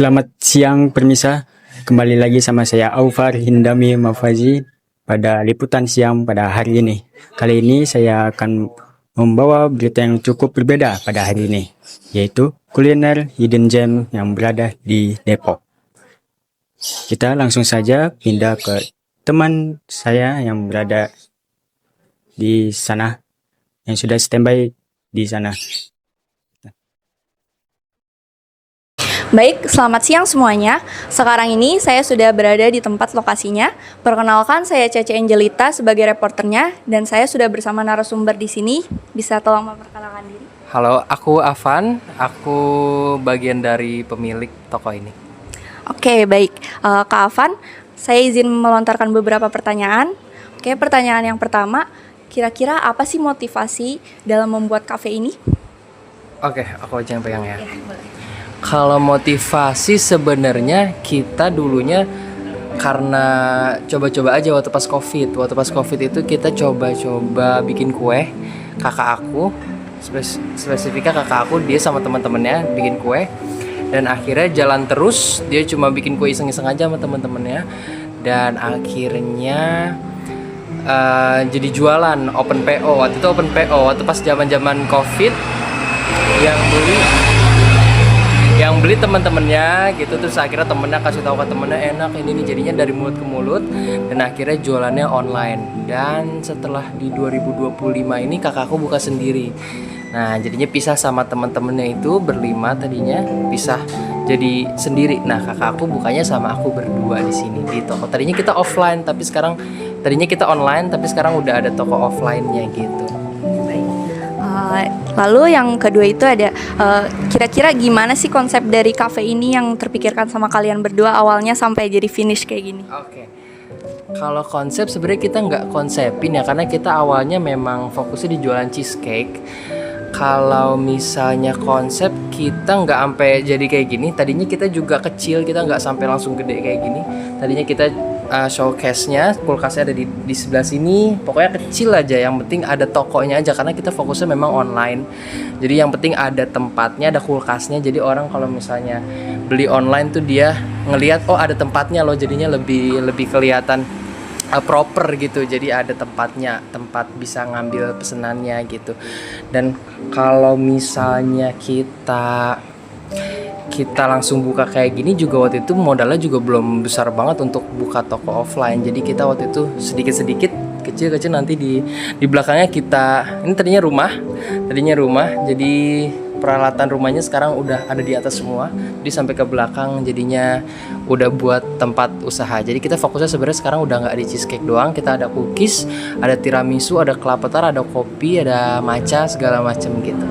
Selamat siang permisa, kembali lagi sama saya Aufar Hindami Mafazi pada liputan siang pada hari ini. Kali ini saya akan membawa berita yang cukup berbeda pada hari ini, yaitu kuliner hidden gem yang berada di Depok. Kita langsung saja pindah ke teman saya yang berada di sana, yang sudah standby di sana. Baik, selamat siang semuanya. Sekarang ini saya sudah berada di tempat lokasinya. Perkenalkan, saya Cece Angelita sebagai reporternya dan saya sudah bersama narasumber di sini. Bisa tolong memperkenalkan diri? Halo, aku Avan. Aku bagian dari pemilik toko ini. Oke, baik. Kak Avan, saya izin melontarkan beberapa pertanyaan. Oke, pertanyaan yang pertama, kira-kira apa sih motivasi dalam membuat kafe ini? Oke, aku aja yang pegang ya. Ya, boleh. Kalau motivasi sebenarnya kita dulunya karena coba-coba aja waktu pas COVID. Waktu pas COVID itu kita coba-coba bikin kue. Kakak aku, spesifiknya kakak aku, dia sama teman-temannya bikin kue. Dan akhirnya jalan terus, dia cuma bikin kue iseng-iseng aja sama teman-temannya. Dan akhirnya jadi jualan open PO. Waktu itu open PO, waktu pas zaman-zaman COVID yang beli teman-temannya gitu, terus akhirnya temennya kasih tahu ke temennya enak ini nih, jadinya dari mulut ke mulut dan akhirnya jualannya online. Dan setelah di 2025 ini kakakku buka sendiri. Nah, jadinya pisah sama teman-temannya itu berlima, tadinya pisah jadi sendiri. Nah, kakakku bukanya sama aku berdua di sini di toko. Tadinya kita offline tapi sekarang kita online tapi sekarang udah ada toko offline-nya gitu. Lalu yang kedua itu ada kira-kira gimana sih konsep dari kafe ini yang terpikirkan sama kalian berdua awalnya sampai jadi finish kayak gini? Oke. Kalau konsep sebenarnya kita nggak konsepin ya, karena kita awalnya memang fokusnya di jualan cheesecake. Kalau misalnya konsep kita nggak sampai jadi kayak gini. Tadinya kita juga kecil, kita nggak sampai langsung gede kayak gini. Tadinya kita showcase-nya, kulkasnya ada di sebelah sini. Pokoknya kecil aja, yang penting ada tokonya aja karena kita fokusnya memang online. Jadi yang penting ada tempatnya, ada kulkasnya. Jadi orang kalau misalnya beli online tuh dia ngelihat oh ada tempatnya loh, jadinya lebih kelihatan proper gitu. Jadi ada tempatnya, tempat bisa ngambil pesenannya gitu. Dan kalau misalnya kita langsung buka kayak gini juga, waktu itu modalnya juga belum besar banget untuk buka toko offline. Jadi kita waktu itu sedikit-sedikit kecil-kecil, nanti di belakangnya ini tadinya rumah. Jadi peralatan rumahnya sekarang udah ada di atas semua. Jadi sampai ke belakang jadinya udah buat tempat usaha. Jadi kita fokusnya sebenarnya sekarang udah nggak di cheesecake doang. Kita ada cookies, ada tiramisu, ada kelapa tart, ada kopi, ada matcha, segala macam gitu.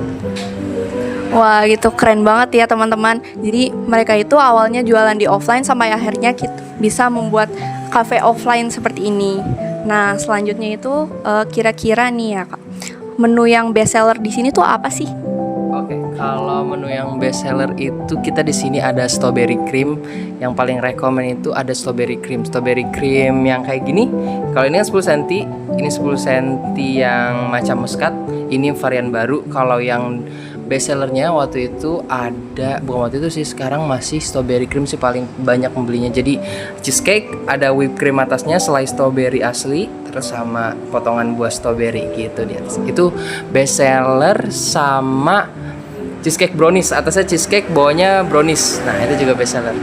Wah, gitu keren banget ya teman-teman. Jadi mereka itu awalnya jualan di offline sampai akhirnya bisa membuat cafe offline seperti ini. Nah, selanjutnya itu kira-kira nih ya Kak, menu yang best seller di sini tuh apa sih? Oke, kalau menu yang best seller itu kita di sini ada strawberry cream. Yang paling rekomen itu ada strawberry cream. Strawberry cream yang kayak gini. Kalau ini 10 cm, ini 10 cm yang macam muskat. Ini varian baru. Kalau yang best sellernya waktu itu bukan waktu itu sih, sekarang masih strawberry cream sih paling banyak pembelinya. Jadi cheesecake ada whipped cream atasnya, selai strawberry asli, terus sama potongan buah strawberry gitu di atas. Itu best seller. Sama cheesecake brownies, atasnya cheesecake, bawahnya brownies. Nah, itu juga best seller.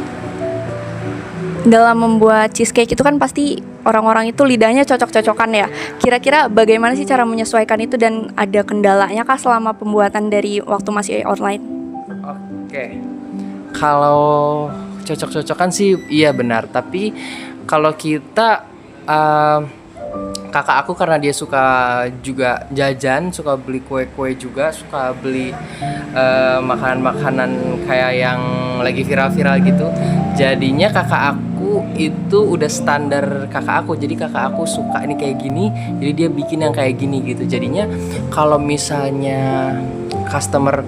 Dalam membuat cheesecake itu kan pasti orang-orang itu lidahnya cocok-cocokan ya. Kira-kira bagaimana sih cara menyesuaikan itu dan ada kendalanya kah selama pembuatan dari waktu masih online? Oke. Kalau cocok-cocokan sih iya benar, tapi kalau kita kakak aku karena dia suka juga jajan, suka beli kue-kue juga, suka beli makanan-makanan kayak yang lagi viral-viral gitu. Jadinya kakak aku itu udah standar kakak aku. Jadi kakak aku suka ini kayak gini, jadi dia bikin yang kayak gini gitu. Jadinya kalau misalnya customer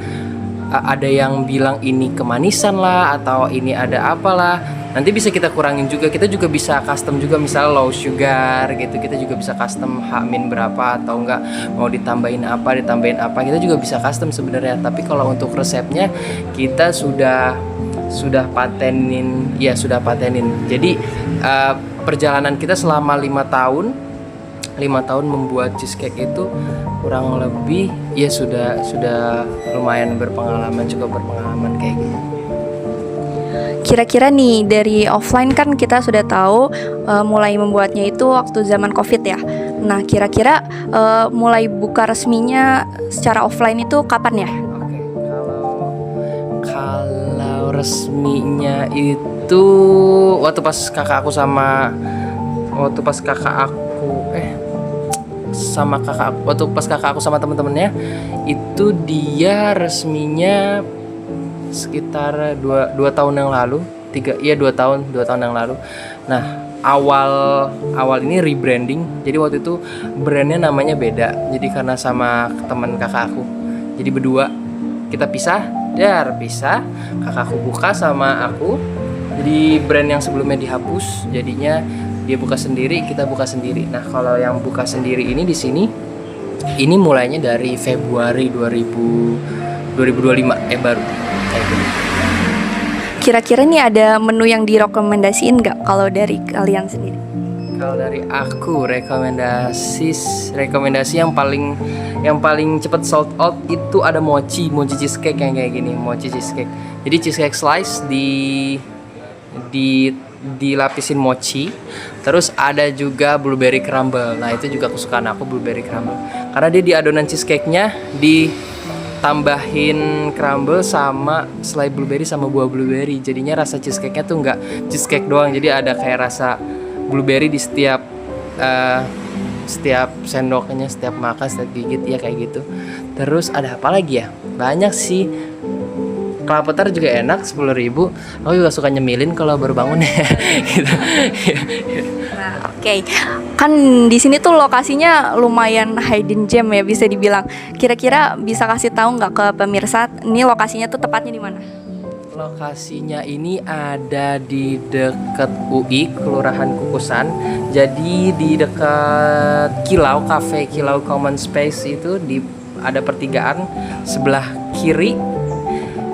ada yang bilang ini kemanisan lah atau ini ada apalah, nanti bisa kita kurangin juga. Kita juga bisa custom juga, misalnya low sugar gitu, kita juga bisa custom H- berapa atau enggak mau ditambahin apa, kita juga bisa custom sebenarnya. Tapi kalau untuk resepnya kita sudah sudah patenin. Jadi perjalanan kita selama 5 tahun membuat cheesecake itu kurang lebih ya sudah lumayan cukup berpengalaman kayak gitu. Kira-kira nih dari offline kan kita sudah tahu mulai membuatnya itu waktu zaman COVID ya. Nah, kira-kira mulai buka resminya secara offline itu kapan ya? Oke, kalau resminya itu waktu pas kakak aku sama temen-temennya itu dia resminya sekitar 2 tahun yang lalu, 2 tahun yang lalu. Nah, awal ini rebranding. Jadi waktu itu brandnya namanya beda. Jadi karena sama teman kakak aku, jadi berdua kita pisah. Kakakku buka sama aku. Jadi brand yang sebelumnya dihapus, jadinya dia buka sendiri, kita buka sendiri. Nah, kalau yang buka sendiri ini di sini, ini mulainya dari Februari 2025 baru. Kayak gitu. Kira-kira nih ada menu yang direkomendasiin nggak kalau dari kalian sendiri? Kalau dari aku rekomendasi yang paling cepat sold out itu ada mochi cheesecake yang kayak gini, mochi cheesecake. Jadi cheesecake slice dilapisin mochi, terus ada juga blueberry crumble. Nah, itu juga kesukaan aku, blueberry crumble, karena dia di adonan cheesecake-nya ditambahin crumble sama selai blueberry sama buah blueberry. Jadinya rasa cheesecake-nya tuh nggak cheesecake doang, jadi ada kayak rasa blueberry di setiap sendoknya, setiap makan, setiap gigit ya kayak gitu. Terus ada apa lagi ya? Banyak sih. Kelapa tart juga enak, 10.000. Aku juga suka nyemilin kalau baru bangun ya. Gitu. Nah, oke. Kan di sini tuh lokasinya lumayan hidden gem ya bisa dibilang. Kira-kira bisa kasih tahu nggak ke pemirsa ini lokasinya tuh tepatnya di mana? Lokasinya ini ada di dekat UI, Kelurahan Kukusan. Jadi di dekat Kilau, Cafe Kilau Common Space itu ada pertigaan sebelah kiri.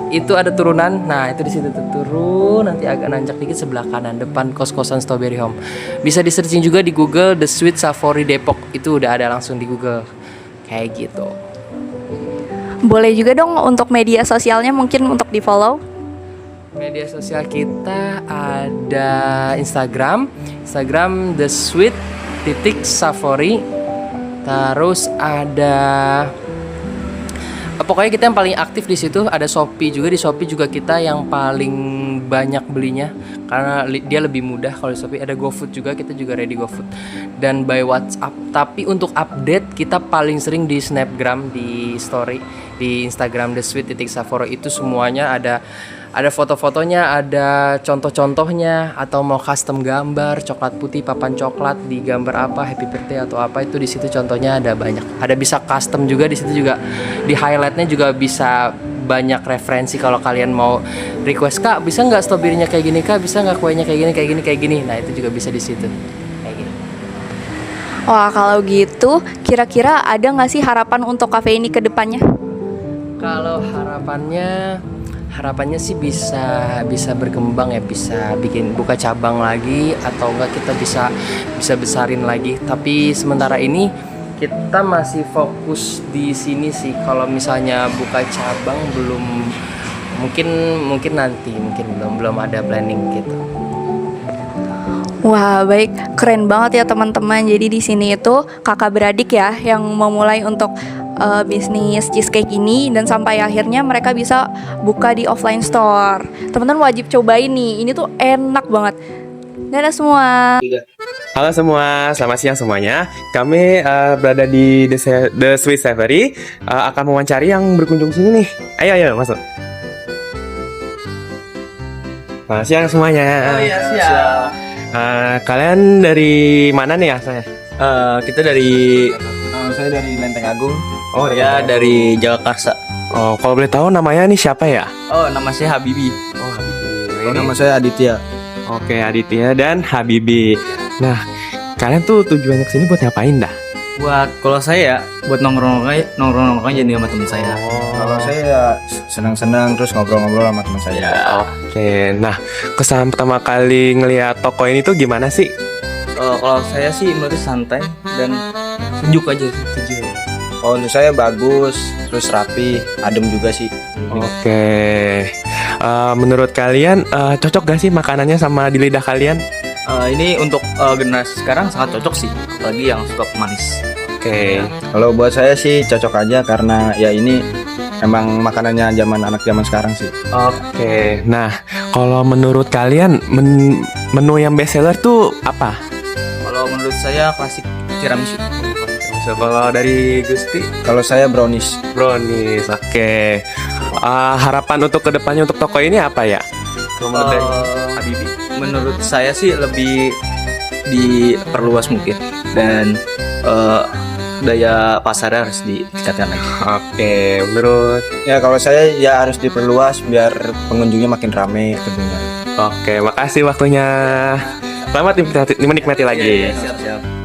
Itu ada turunan, nah itu di situ tuh turun, nanti agak nanjak dikit sebelah kanan depan kos-kosan Strawberry Home. Bisa di searching juga di Google The Sweet Savory Depok, itu udah ada langsung di Google kayak gitu. Boleh juga dong untuk media sosialnya mungkin untuk di follow. Media sosial kita ada Instagram The Sweet Savory, terus ada pokoknya kita yang paling aktif di situ. Ada Shopee juga, di Shopee juga kita yang paling banyak belinya karena dia lebih mudah. Kalau di Shopee ada GoFood juga, kita juga ready GoFood dan by WhatsApp. Tapi untuk update kita paling sering di Snapgram, di story di Instagram The Sweet Savory itu semuanya ada foto-fotonya, ada contoh-contohnya, atau mau custom gambar coklat putih, papan coklat di gambar apa, happy birthday atau apa, itu di situ contohnya ada banyak. Ada bisa custom juga di situ, juga di highlightnya juga bisa banyak referensi kalau kalian mau request, Kak bisa nggak stroberinya kayak gini, Kak bisa nggak kuenya kayak gini. Nah, itu juga bisa di situ kayak gini. Wah, kalau gitu kira-kira ada nggak sih harapan untuk cafe ini ke depannya? Kalau harapannya sih bisa berkembang ya, bisa buka cabang lagi, atau enggak kita bisa besarin lagi. Tapi sementara ini kita masih fokus di sini sih. Kalau misalnya buka cabang mungkin nanti belum ada planning gitu. Wah, baik, keren banget ya teman-teman. Jadi di sini itu kakak beradik ya yang memulai untuk bisnis cheesecake ini, dan sampai akhirnya mereka bisa buka di offline store. Teman-teman wajib cobain nih, ini tuh enak banget. Dadah semua. Halo semua, selamat siang semuanya. Kami berada di The Sweet Savory, akan mewawancari yang berkunjung sini nih. Ayo masuk. Selamat siang semuanya. Oh iya, siap. Kalian dari mana nih asalnya? Kita dari saya dari Lenteng Agung. Oh, ya dari Jagakarsa. Oh, kalau boleh tahu namanya nih siapa ya? Oh, nama saya Habibi. Oh, Habibi. Oh, nama saya Aditya. Oke, Aditya dan Habibi. Nah, kalian tuh tujuannya kesini buat ngapain dah? Buat kalau saya ya buat nongkrong aja nih sama teman saya. Kalau saya ya senang-senang terus ngobrol-ngobrol sama teman saya. Oke, nah kesan pertama kali ngelihat toko ini tuh gimana sih? Kalau saya sih menurut santai dan sejuk aja, sejuk. Oh, untuk saya bagus, terus rapi, adem juga sih. Oke, menurut kalian cocok gak sih makanannya sama di lidah kalian? Ini untuk generasi sekarang sangat cocok sih, apalagi yang suka pemanis. Oke, Kalau buat saya sih cocok aja karena ya ini emang makanannya anak zaman sekarang sih. oke. Nah, kalau menurut kalian menu yang best seller tuh apa? Kalau menurut saya klasik tiramisu. So, kalau dari Gusti? Kalau saya brownies. Brownies, oke. Harapan untuk kedepannya untuk toko ini apa ya? Kalau menurut dari Habibi? Menurut saya sih lebih diperluas mungkin dan daya pasarnya harus ditingkatkan lagi. Oke, menurut Ya kalau saya ya harus diperluas biar pengunjungnya makin rame tentunya. Oke, makasih waktunya. Selamat menikmati lagi. Siap-siap.